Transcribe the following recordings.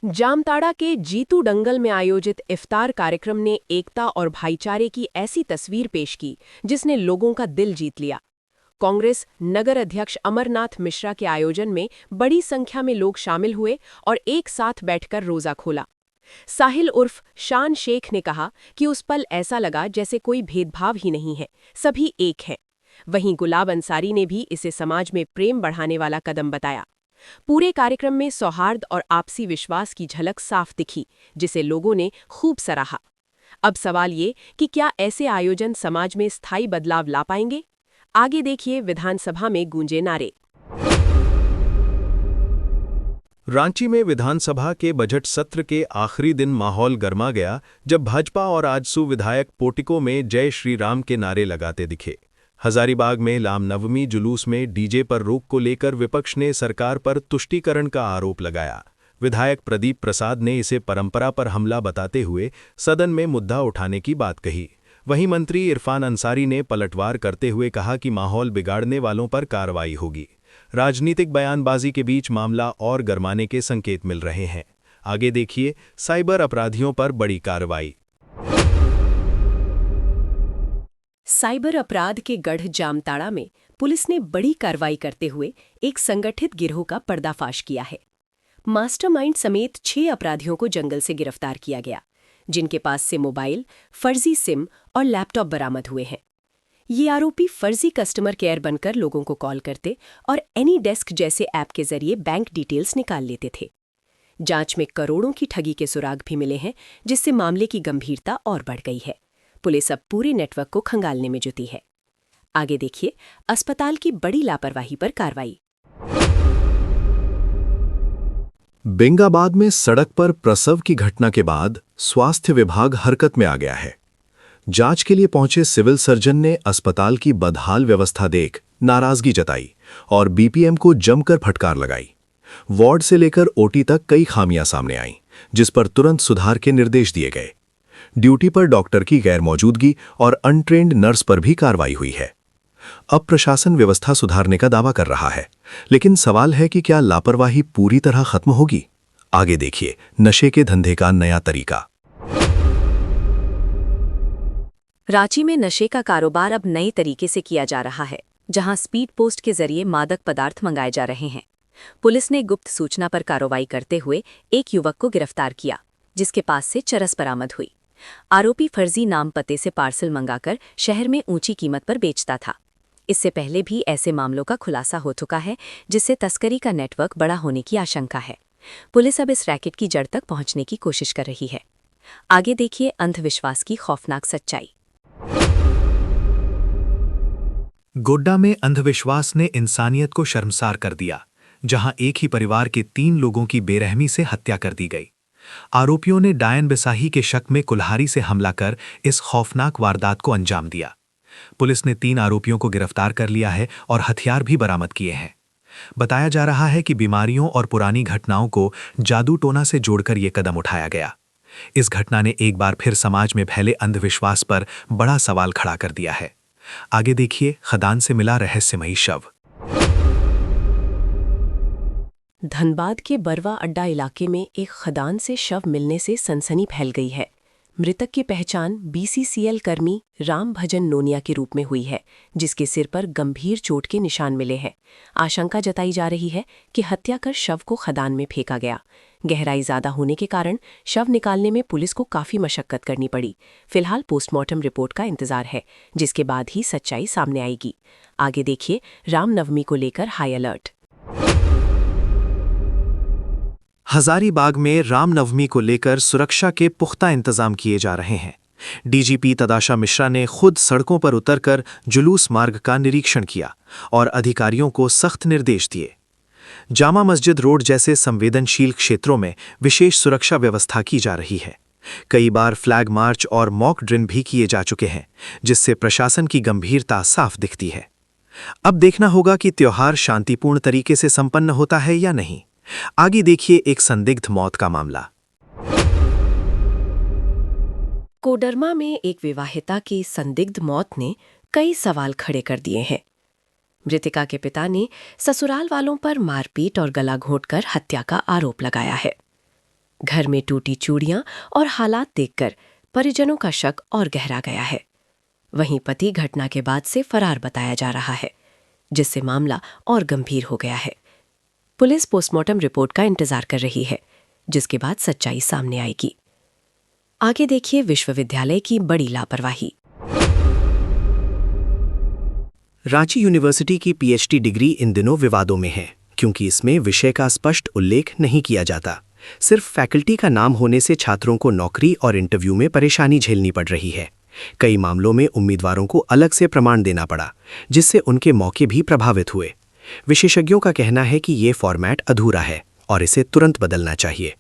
जामताड़ा के जीतू डंगल में आयोजित इफ्तार कार्यक्रम ने एकता और भाईचारे की ऐसी तस्वीर पेश की जिसने लोगों का दिल जीत लिया। कांग्रेस नगर अध्यक्ष अमरनाथ मिश्रा के आयोजन में बड़ी संख्या में लोग शामिल हुए और एक साथ बैठकर रोजा खोला। साहिल उर्फ शान शेख ने कहा कि उस पल ऐसा लगा जैसे कोई भेदभाव ही नहीं है, सभी एक हैं। वहीं गुलाब अंसारी ने भी इसे समाज में प्रेम बढ़ाने वाला कदम बताया। पूरे कार्यक्रम में सौहार्द और आपसी विश्वास की झलक साफ दिखी, जिसे लोगों ने खूब सराहा। अब सवाल ये कि क्या ऐसे आयोजन समाज में स्थायी बदलाव ला पाएंगे? आगे देखिए, विधानसभा में गूंजे नारे। रांची में विधानसभा के बजट सत्र के आखिरी दिन माहौल गर्मा गया जब भाजपा और आजसू विधायक पोटिको में जय श्री राम के नारे लगाते दिखे। हजारीबाग में रामनवमी जुलूस में डीजे पर रोक को लेकर विपक्ष ने सरकार पर तुष्टीकरण का आरोप लगाया। विधायक प्रदीप प्रसाद ने इसे परंपरा पर हमला बताते हुए सदन में मुद्दा उठाने की बात कही। वहीं मंत्री इरफान अंसारी ने पलटवार करते हुए कहा कि माहौल बिगाड़ने वालों पर कार्रवाई होगी। राजनीतिक बयानबाजी के बीच मामला और गरमाने के संकेत मिल रहे हैं। आगे देखिए, साइबर अपराधियों पर बड़ी कार्रवाई। साइबर अपराध के गढ़ जामताड़ा में पुलिस ने बड़ी कार्रवाई करते हुए एक संगठित गिरोह का पर्दाफाश किया है। मास्टरमाइंड समेत 6 अपराधियों को जंगल से गिरफ्तार किया गया, जिनके पास से मोबाइल, फर्जी सिम और लैपटॉप बरामद हुए हैं। ये आरोपी फर्जी कस्टमर केयर बनकर लोगों को कॉल करते और एनी डेस्क जैसे ऐप के जरिए बैंक डिटेल्स निकाल लेते थे। जांच में करोड़ों की ठगी के सुराग भी मिले हैं, जिससे मामले की गंभीरता और बढ़ गई है। पुलिस अब पूरे नेटवर्क को खंगालने में जुटी है। आगे देखिए, अस्पताल की बड़ी लापरवाही पर कार्रवाई। बेंगाबाद में सड़क पर प्रसव की घटना के बाद स्वास्थ्य विभाग हरकत में आ गया है। जांच के लिए पहुंचे सिविल सर्जन ने अस्पताल की बदहाल व्यवस्था देख नाराजगी जताई और बीपीएम को जमकर फटकार लगाई। वार्ड से लेकर ओटी तक कई खामियां सामने आईं, जिस पर तुरंत सुधार के निर्देश दिए गए। ड्यूटी पर डॉक्टर की गैरमौजूदगी और अनट्रेन्ड नर्स पर भी कार्रवाई हुई है। अब प्रशासन व्यवस्था सुधारने का दावा कर रहा है, लेकिन सवाल है कि क्या लापरवाही पूरी तरह खत्म होगी? आगे देखिए, नशे के धंधे का नया तरीका। रांची में नशे का कारोबार अब नए तरीके से किया जा रहा है, जहां स्पीड पोस्ट के जरिए मादक पदार्थ मंगाए जा रहे हैं। पुलिस ने गुप्त सूचना पर कार्रवाई करते हुए एक युवक को गिरफ्तार किया, जिसके पास से चरस बरामद हुई। आरोपी फर्जी नाम पते से पार्सल मंगाकर शहर में ऊंची कीमत पर बेचता था। इससे पहले भी ऐसे मामलों का खुलासा हो चुका है, जिससे तस्करी का नेटवर्क बड़ा होने की आशंका है। पुलिस अब इस रैकेट की जड़ तक पहुंचने की कोशिश कर रही है। आगे देखिए, अंधविश्वास की खौफनाक सच्चाई। गोड्डा में अंधविश्वास ने इंसानियत को शर्मसार कर दिया, जहां एक ही परिवार के 3 लोगों की बेरहमी से हत्या कर दी गई। आरोपियों ने डायन बिसाही के शक में कुल्हाड़ी से हमला कर इस खौफनाक वारदात को अंजाम दिया। पुलिस ने 3 आरोपियों को गिरफ्तार कर लिया है और हथियार भी बरामद किए हैं। बताया जा रहा है कि बीमारियों और पुरानी घटनाओं को जादू टोना से जोड़कर यह कदम उठाया गया। इस घटना ने एक बार फिर समाज में फैले अंधविश्वास पर बड़ा सवाल खड़ा कर दिया है। आगे देखिए, खदान से मिला रहस्यमयी शव। धनबाद के बरवा अड्डा इलाके में एक खदान से शव मिलने से सनसनी फैल गई है। मृतक की पहचान बीसीसीएल कर्मी राम भजन नोनिया के रूप में हुई है, जिसके सिर पर गंभीर चोट के निशान मिले हैं। आशंका जताई जा रही है कि हत्या कर शव को खदान में फेंका गया। गहराई ज्यादा होने के कारण शव निकालने में पुलिस को काफी मशक्कत करनी पड़ी। फिलहाल पोस्टमार्टम रिपोर्ट का इंतजार है, जिसके बाद ही सच्चाई सामने आएगी। आगे देखिए, रामनवमी को लेकर हाई अलर्ट। हजारीबाग में रामनवमी को लेकर सुरक्षा के पुख्ता इंतजाम किए जा रहे हैं। डीजीपी तदाशा मिश्रा ने खुद सड़कों पर उतरकर जुलूस मार्ग का निरीक्षण किया और अधिकारियों को सख्त निर्देश दिए। जामा मस्जिद रोड जैसे संवेदनशील क्षेत्रों में विशेष सुरक्षा व्यवस्था की जा रही है। कई बार फ्लैग मार्च और मॉक ड्रिल भी किए जा चुके हैं, जिससे प्रशासन की गंभीरता साफ दिखती है। अब देखना होगा कि त्योहार शांतिपूर्ण तरीके से संपन्न होता है या नहीं। आगे देखिए, एक संदिग्ध मौत का मामला। कोडरमा में एक विवाहिता की संदिग्ध मौत ने कई सवाल खड़े कर दिए हैं। मृतिका के पिता ने ससुराल वालों पर मारपीट और गला घोंटकर हत्या का आरोप लगाया है। घर में टूटी चूड़ियां और हालात देखकर परिजनों का शक और गहरा गया है। वहीं पति घटना के बाद से फरार बताया जा रहा है, जिससे मामला और गंभीर हो गया है। पुलिस पोस्टमार्टम रिपोर्ट का इंतजार कर रही है, जिसके बाद सच्चाई सामने आएगी। आगे देखिए विश्वविद्यालय की बड़ी लापरवाही। रांची यूनिवर्सिटी की पीएचडी डिग्री इन दिनों विवादों में है, क्योंकि इसमें विषय का स्पष्ट उल्लेख नहीं किया जाता। सिर्फ फैकल्टी का नाम होने से छात्रों को नौकरी और इंटरव्यू में परेशानी झेलनी पड़ रही है। कई मामलों में उम्मीदवारों को अलग से प्रमाण देना पड़ा, जिससे उनके मौके भी प्रभावित हुए। विशेषज्ञों का कहना है कि ये फॉर्मेट अधूरा है और इसे तुरंत बदलना चाहिए।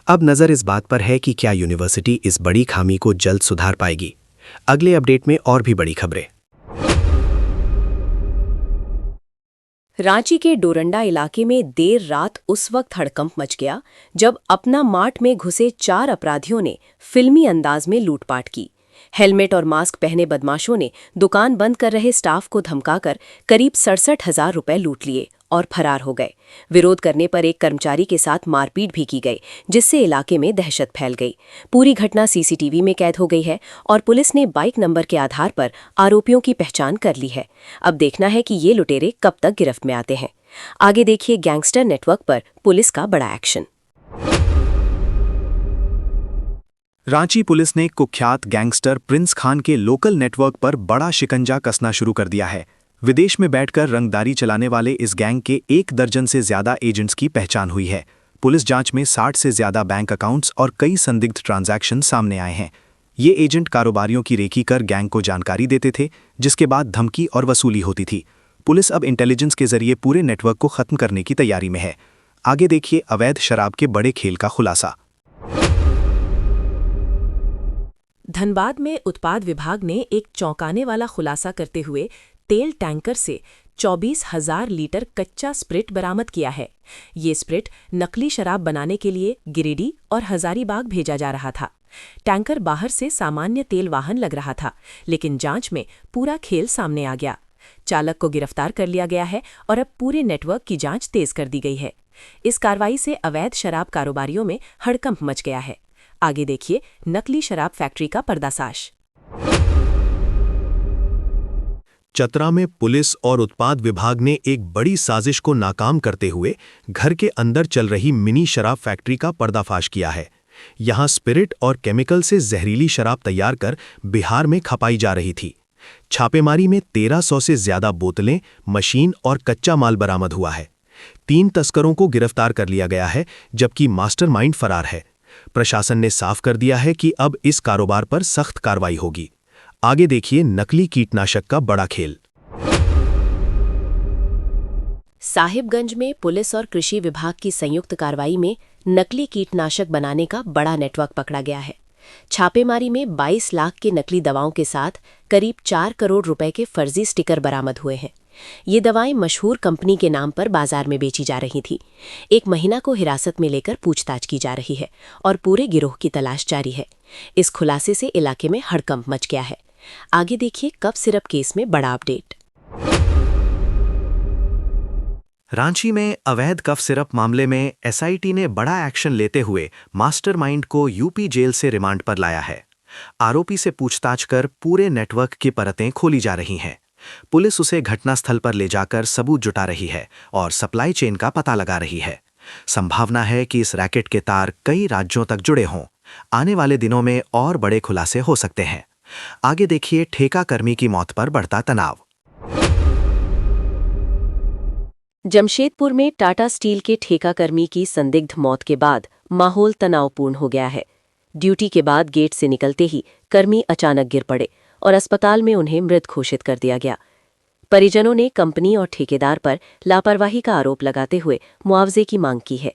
अब नज़र इस बात पर है कि क्या यूनिवर्सिटी इस बड़ी खामी को जल्द सुधार पाएगी। अगले अपडेट में और भी बड़ी खबरें। रांची के डोरंडा इलाके में देर रात उस वक्त हड़कंप मच गया जब अपना मार्ट में घुसे 4 अपराधियों ने फिल्मी अंदाज में लूटपाट की। हेलमेट और मास्क पहने बदमाशों ने दुकान बंद कर रहे स्टाफ को धमकाकर करीब 67,000 रुपए लूट लिए और फरार हो गए। विरोध करने पर एक कर्मचारी के साथ मारपीट भी की गई, जिससे इलाके में दहशत फैल गई। पूरी घटना सीसीटीवी में कैद हो गई है और पुलिस ने बाइक नंबर के आधार पर आरोपियों की पहचान कर ली है। अब देखना है कि ये लुटेरे कब तक गिरफ्त में आते हैं। आगे देखिए गैंगस्टर नेटवर्क पर पुलिस का बड़ा एक्शन। रांची पुलिस ने कुख्यात गैंगस्टर प्रिंस खान के लोकल नेटवर्क पर बड़ा शिकंजा कसना शुरू कर दिया है। विदेश में बैठकर रंगदारी चलाने वाले इस गैंग के 1 दर्जन से ज्यादा एजेंट्स की पहचान हुई है। पुलिस जांच में 60 से ज्यादा बैंक अकाउंट्स और कई संदिग्ध ट्रांजैक्शन सामने आए हैं। ये एजेंट कारोबारियों की रेकी कर गैंग को जानकारी देते थे, जिसके बाद धमकी और वसूली होती थी। पुलिस अब इंटेलिजेंस के जरिए पूरे नेटवर्क को खत्म करने की तैयारी में है। आगे देखिए अवैध शराब के बड़े खेल का खुलासा। धनबाद में उत्पाद विभाग ने एक चौंकाने वाला खुलासा करते हुए तेल टैंकर से 24,000 लीटर कच्चा स्प्रिट बरामद किया है। ये स्प्रिट नकली शराब बनाने के लिए गिरिडीह और हजारीबाग भेजा जा रहा था। टैंकर बाहर से सामान्य तेल वाहन लग रहा था, लेकिन जांच में पूरा खेल सामने आ गया। चालक को गिरफ्तार कर लिया गया है और अब पूरे नेटवर्क की जांच तेज कर दी गई है। इस कार्रवाई से अवैध शराब कारोबारियों में हड़कंप मच गया है। आगे देखिए नकली शराब फैक्ट्री का पर्दाफाश। चतरा में पुलिस और उत्पाद विभाग ने एक बड़ी साजिश को नाकाम करते हुए घर के अंदर चल रही मिनी शराब फैक्ट्री का पर्दाफाश किया है। यहां स्पिरिट और केमिकल से जहरीली शराब तैयार कर बिहार में खपाई जा रही थी। छापेमारी में 1300 से ज्यादा बोतलें, मशीन और कच्चा माल बरामद हुआ है। 3 तस्करों को गिरफ्तार कर लिया गया है, जबकि मास्टरमाइंड फरार है। प्रशासन ने साफ कर दिया है कि अब इस कारोबार पर सख्त कार्रवाई होगी। आगे देखिए नकली कीटनाशक का बड़ा खेल। साहिबगंज में पुलिस और कृषि विभाग की संयुक्त कार्रवाई में नकली कीटनाशक बनाने का बड़ा नेटवर्क पकड़ा गया है। छापेमारी में 22 लाख की नकली दवाओं के साथ करीब 4 करोड़ रुपए के फर्जी स्टिकर बरामद हुए हैं। ये दवाएं मशहूर कंपनी के नाम पर बाजार में बेची जा रही थी। 1 महीना को हिरासत में लेकर पूछताछ की जा रही है और पूरे गिरोह की तलाश जारी है। इस खुलासे से इलाके में हड़कंप मच गया है। आगे देखिए कफ सिरप केस में बड़ा अपडेट। रांची में अवैध कफ सिरप मामले में एसआईटी ने बड़ा एक्शन लेते हुए मास्टरमाइंड को यूपी जेल से रिमांड पर लाया है। आरोपी से पूछताछ कर पूरे नेटवर्क की परतें खोली जा रही हैं। पुलिस उसे घटनास्थल पर ले जाकर सबूत जुटा रही है और सप्लाई चेन का पता लगा रही है। संभावना है कि इस रैकेट के तार कई राज्यों तक जुड़े हों। आने वाले दिनों में और बड़े खुलासे हो सकते हैं। आगे देखिए ठेका कर्मी की मौत पर बढ़ता तनाव। जमशेदपुर में टाटा स्टील के ठेका कर्मी की संदिग्ध मौत के बाद माहौल तनावपूर्ण हो गया है। ड्यूटी के बाद गेट से निकलते ही कर्मी अचानक गिर पड़े और अस्पताल में उन्हें मृत घोषित कर दिया गया। परिजनों ने कंपनी और ठेकेदार पर लापरवाही का आरोप लगाते हुए मुआवजे की मांग की है।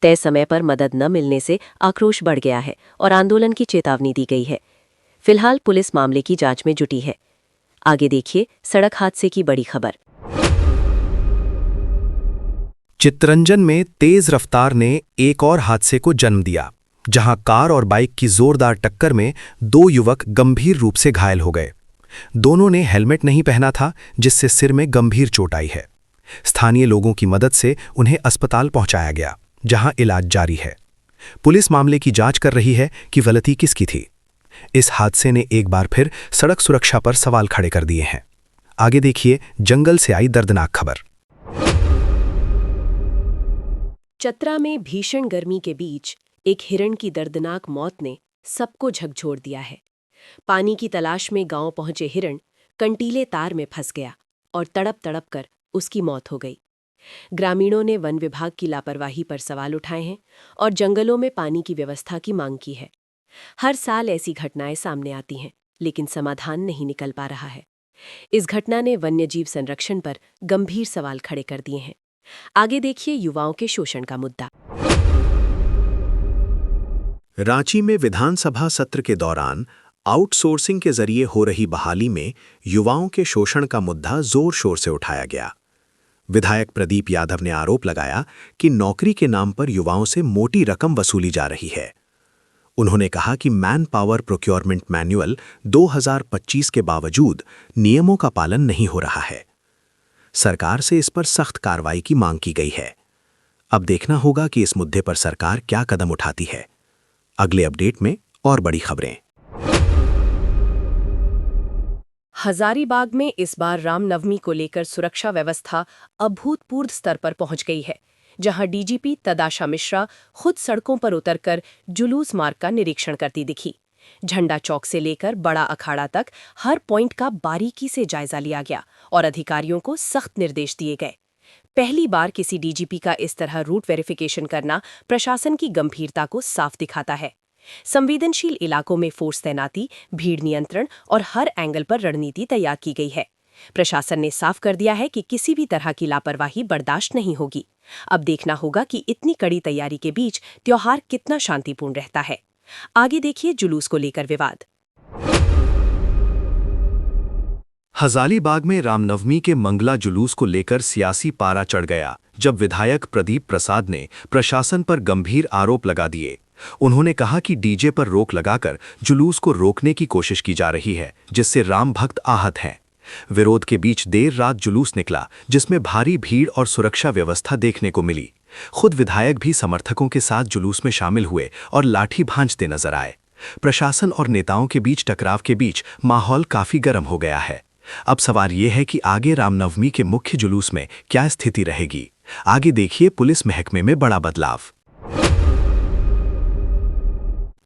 तय समय पर मदद न मिलने से आक्रोश बढ़ गया है और आंदोलन की चेतावनी दी गई है। फिलहाल पुलिस मामले की जांच में जुटी है। आगे देखिए सड़क हादसे की बड़ी खबर। चित्तरंजन में तेज रफ्तार ने एक और हादसे को जन्म दिया, जहां कार और बाइक की जोरदार टक्कर में 2 युवक गंभीर रूप से घायल हो गए। दोनों ने हेलमेट नहीं पहना था, जिससे सिर में गंभीर चोट आई है। स्थानीय लोगों की मदद से उन्हें अस्पताल पहुंचाया गया, जहां इलाज जारी है। पुलिस मामले की जांच कर रही है कि गलती किसकी थी। इस हादसे ने एक बार फिर सड़क सुरक्षा पर सवाल खड़े कर दिए हैं। आगे देखिए जंगल से आई दर्दनाक खबर। चतरा में भीषण गर्मी के बीच एक हिरण की दर्दनाक मौत ने सबको झकझोर दिया है। पानी की तलाश में गांव पहुंचे हिरण कंटीले तार में फंस गया और तड़प तड़प कर उसकी मौत हो गई। ग्रामीणों ने वन विभाग की लापरवाही पर सवाल उठाए हैं और जंगलों में पानी की व्यवस्था की मांग की है। हर साल ऐसी घटनाएं सामने आती हैं, लेकिन समाधान नहीं निकल पा रहा है। इस घटना ने वन्यजीव संरक्षण पर गंभीर सवाल खड़े कर दिए हैं। आगे देखिए युवाओं के शोषण का मुद्दा। रांची में विधानसभा सत्र के दौरान आउटसोर्सिंग के जरिए हो रही बहाली में युवाओं के शोषण का मुद्दा जोर शोर से उठाया गया। विधायक प्रदीप यादव ने आरोप लगाया कि नौकरी के नाम पर युवाओं से मोटी रकम वसूली जा रही है। उन्होंने कहा कि मैन पावर प्रोक्योरमेंट मैन्युअल 2025 के बावजूद नियमों का पालन नहीं हो रहा है। सरकार से इस पर सख्त कार्रवाई की मांग की गई है। अब देखना होगा कि इस मुद्दे पर सरकार क्या कदम उठाती है। अगले अपडेट में और बड़ी खबरें। हजारीबाग में इस बार रामनवमी को लेकर सुरक्षा व्यवस्था अभूतपूर्व स्तर पर पहुंच गई है, जहां डीजीपी तदाशा मिश्रा खुद सड़कों पर उतरकर जुलूस मार्ग का निरीक्षण करती दिखी। झंडा चौक से लेकर बड़ा अखाड़ा तक हर पॉइंट का बारीकी से जायजा लिया गया और अधिकारियों को सख्त निर्देश दिए गए। पहली बार किसी डीजीपी का इस तरह रूट वेरिफिकेशन करना प्रशासन की गंभीरता को साफ दिखाता है। संवेदनशील इलाकों में फोर्स तैनाती, भीड़ नियंत्रण और हर एंगल पर रणनीति तैयार की गई है। प्रशासन ने साफ कर दिया है कि किसी भी तरह की लापरवाही बर्दाश्त नहीं होगी। अब देखना होगा कि इतनी कड़ी तैयारी के बीच त्योहार कितना शांतिपूर्ण रहता है। आगे देखिए जुलूस को लेकर विवाद। हजारीबाग में रामनवमी के मंगला जुलूस को लेकर सियासी पारा चढ़ गया, जब विधायक प्रदीप प्रसाद ने प्रशासन पर गंभीर आरोप लगा दिए। उन्होंने कहा कि डीजे पर रोक लगाकर जुलूस को रोकने की कोशिश की जा रही है, जिससे राम भक्त आहत हैं। विरोध के बीच देर रात जुलूस निकला, जिसमें भारी भीड़ और सुरक्षा व्यवस्था देखने को मिली। खुद विधायक भी समर्थकों के साथ जुलूस में शामिल हुए और लाठी भांजते नजर आए। प्रशासन और नेताओं के बीच टकराव के बीच माहौल काफी गर्म हो गया है। अब सवाल ये है कि आगे रामनवमी के मुख्य जुलूस में क्या स्थिति रहेगी। आगे देखिए पुलिस महकमे में बड़ा बदलाव।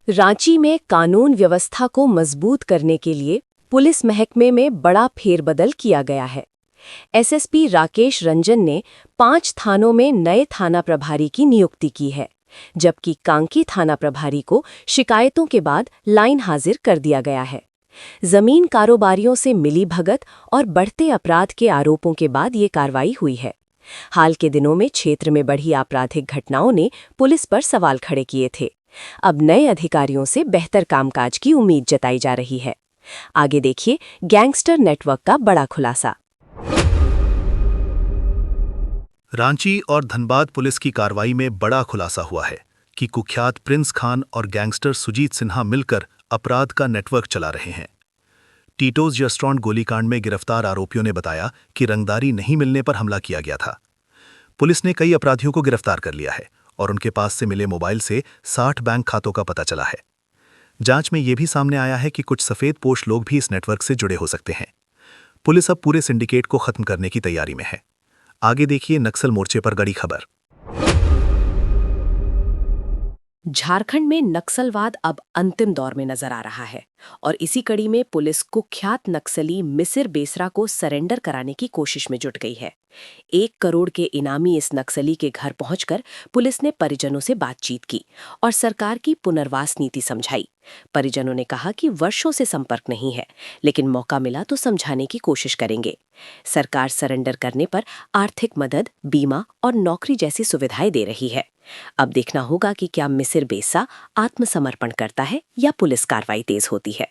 रांची में कानून व्यवस्था को मजबूत करने के लिए पुलिस महकमे में बड़ा फेरबदल किया गया है। एसएसपी राकेश रंजन ने 5 थानों में नए थाना प्रभारी की नियुक्ति की है, जबकि कांकी थाना प्रभारी को शिकायतों के बाद लाइन हाजिर कर दिया गया है। जमीन कारोबारियों से मिली भगत और बढ़ते अपराध के आरोपों के बाद ये कार्रवाई हुई है। हाल के दिनों में क्षेत्र में बढ़ी आपराधिक घटनाओं ने पुलिस पर सवाल खड़े किए थे। अब नए अधिकारियों से बेहतर कामकाज की उम्मीद जताई जा रही है। आगे देखिए गैंगस्टर नेटवर्क का बड़ा खुलासा। रांची और धनबाद पुलिस की कार्रवाई में बड़ा खुलासा हुआ है कि कुख्यात प्रिंस खान और गैंगस्टर सुजीत सिन्हा मिलकर अपराध का नेटवर्क चला रहे हैं। टीटोज रेस्टोरेंट गोलीकांड में गिरफ्तार आरोपियों ने बताया कि रंगदारी नहीं मिलने पर हमला किया गया था। पुलिस ने कई अपराधियों को गिरफ्तार कर लिया है और उनके पास से मिले मोबाइल से 60 बैंक खातों का पता चला है। जांच में यह भी सामने आया है कि कुछ सफेद पोश लोग भी इस नेटवर्क से जुड़े हो सकते हैं। पुलिस अब पूरे सिंडिकेट को खत्म करने की तैयारी में है। आगे देखिए नक्सल मोर्चे पर बड़ी खबर। झारखंड में नक्सलवाद अब अंतिम दौर में नजर आ रहा है और इसी कड़ी में पुलिस कुख्यात नक्सली मिसिर बेसरा को सरेंडर कराने की कोशिश में जुट गई है। 1 करोड़ के इनामी इस नक्सली के घर पहुंचकर पुलिस ने परिजनों से बातचीत की और सरकार की पुनर्वास नीति समझाई। परिजनों ने कहा कि वर्षों से संपर्क नहीं है, लेकिन मौका मिला तो समझाने की कोशिश करेंगे। सरकार सरेंडर करने पर आर्थिक मदद, बीमा और नौकरी जैसी सुविधाएं दे रही है। अब देखना होगा कि क्या मिसिर बेसा आत्मसमर्पण करता है या पुलिस कार्रवाई तेज होती है।